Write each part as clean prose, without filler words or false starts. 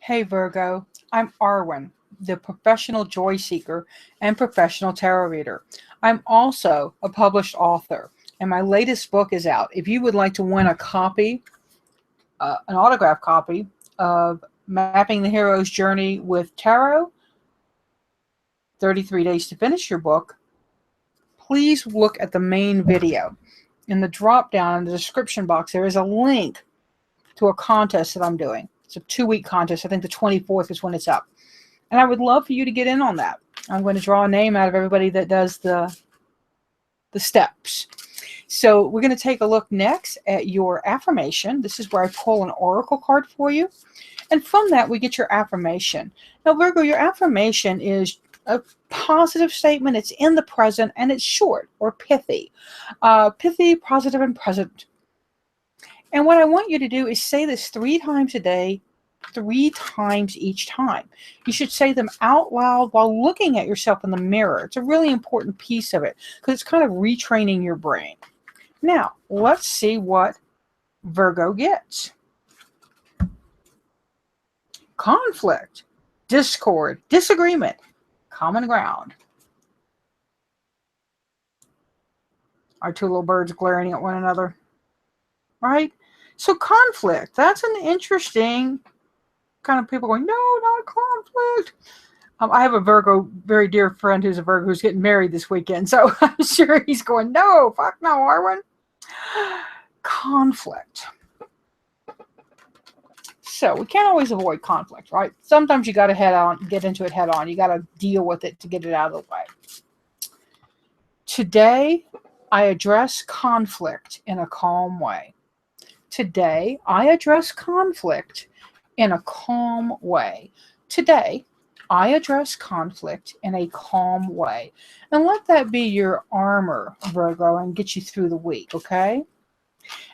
Hey Virgo, I'm Arwen, the professional joy seeker and professional tarot reader. I'm also a published author, and my latest book is out. If you would like to win a copy, an autograph copy of Mapping the Hero's Journey with Tarot, 33 Days to Finish Your Book, please look at the main video. In the drop down in the description box, there is a link to a contest that I'm doing. It's a 2-week contest. I think the 24th is when it's up. And I would love for you to get in on that. I'm going to draw a name out of everybody that does the steps. So we're going to take a look next at your affirmation. This is where I pull an oracle card for you. And from that, we get your affirmation. Now, Virgo, your affirmation is a positive statement. It's in the present, and it's short or pithy. Pithy, positive, and present. And what I want you to do is say this 3 times a day, 3 times each time. You should say them out loud while looking at yourself in the mirror. It's a really important piece of it because it's kind of retraining your brain. Now, let's see what Virgo gets. Conflict, discord, disagreement, common ground. Our 2 little birds glaring at one another, right? So conflict, that's an interesting kind of people going, no, not conflict. I have a Virgo, very dear friend who's a Virgo who's getting married this weekend. So I'm sure he's going, no, fuck no, Arwen. Conflict. So we can't always avoid conflict, right? Sometimes you got to get into it head on. You got to deal with it to get it out of the way. Today, I address conflict in a calm way. Today, I address conflict in a calm way. Today, I address conflict in a calm way. And let that be your armor, Virgo, and get you through the week, okay?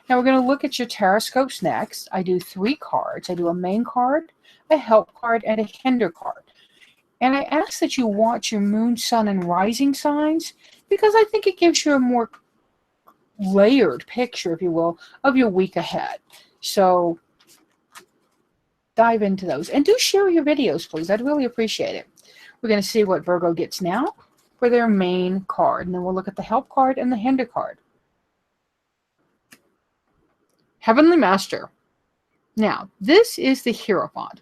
Now we're going to look at your Tarotscopes next. I do 3 cards. I do a main card, a help card, and a hinder card. And I ask that you watch your moon, sun, and rising signs because I think it gives you a more layered picture, if you will, of your week ahead. So dive into those. And do share your videos, please. I'd really appreciate it. We're going to see what Virgo gets now for their main card. And then we'll look at the help card and the hinder card. Heavenly Master. Now, this is the Hierophant.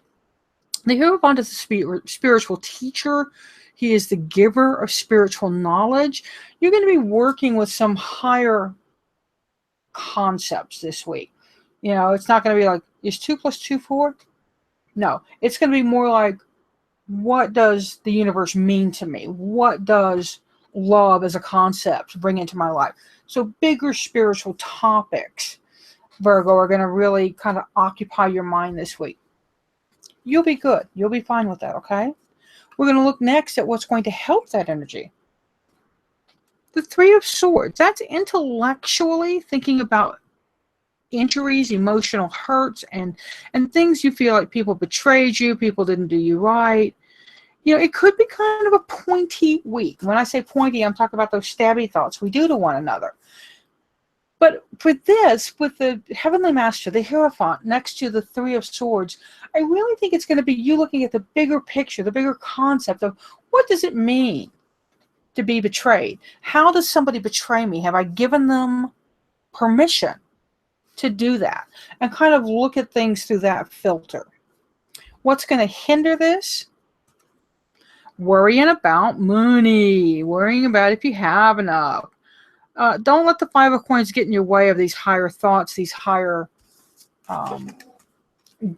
The Hierophant is a spiritual teacher. He is the giver of spiritual knowledge. You're going to be working with some higher concepts this week. You know, it's not going to be like, is 2 + 2 4? No, it's going to be more like, what does the universe mean to me? What does love as a concept bring into my life? So bigger spiritual topics, Virgo, are going to really kind of occupy your mind this week. You'll be good. You'll be fine with that, okay? We're going to look next at what's going to help that energy. The 3 of Swords, that's intellectually thinking about injuries, emotional hurts, and things you feel like people betrayed you, people didn't do you right. You know, it could be kind of a pointy week. When I say pointy, I'm talking about those stabby thoughts we do to one another. But for this, with the Heavenly Master, the Hierophant, next to the 3 of Swords, I really think it's going to be you looking at the bigger picture, the bigger concept of what does it mean to be betrayed? How does somebody betray me? Have I given them permission to do that? And kind of look at things through that filter. What's going to hinder this? Worrying about money. Worrying about if you have enough. Don't let the 5 of Coins get in your way of these higher thoughts, these higher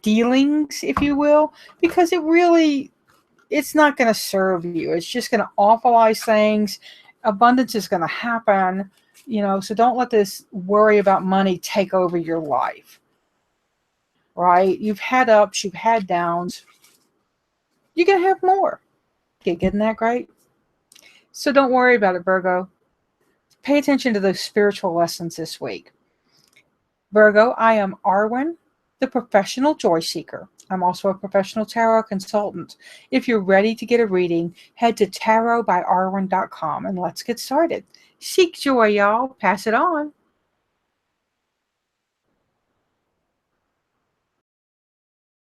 dealings, if you will, because it's not going to serve you. It's just going to awfulize things. Abundance is going to happen, you know, so don't let this worry about money take over your life, right? You've had ups, you've had downs. You're going to have more. Okay, getting that great? So don't worry about it, Virgo. Pay attention to those spiritual lessons this week. Virgo, I am Arwen, the professional joy seeker. I'm also a professional tarot consultant. If you're ready to get a reading, head to tarotbyarwen.com and let's get started. Seek joy, y'all. Pass it on.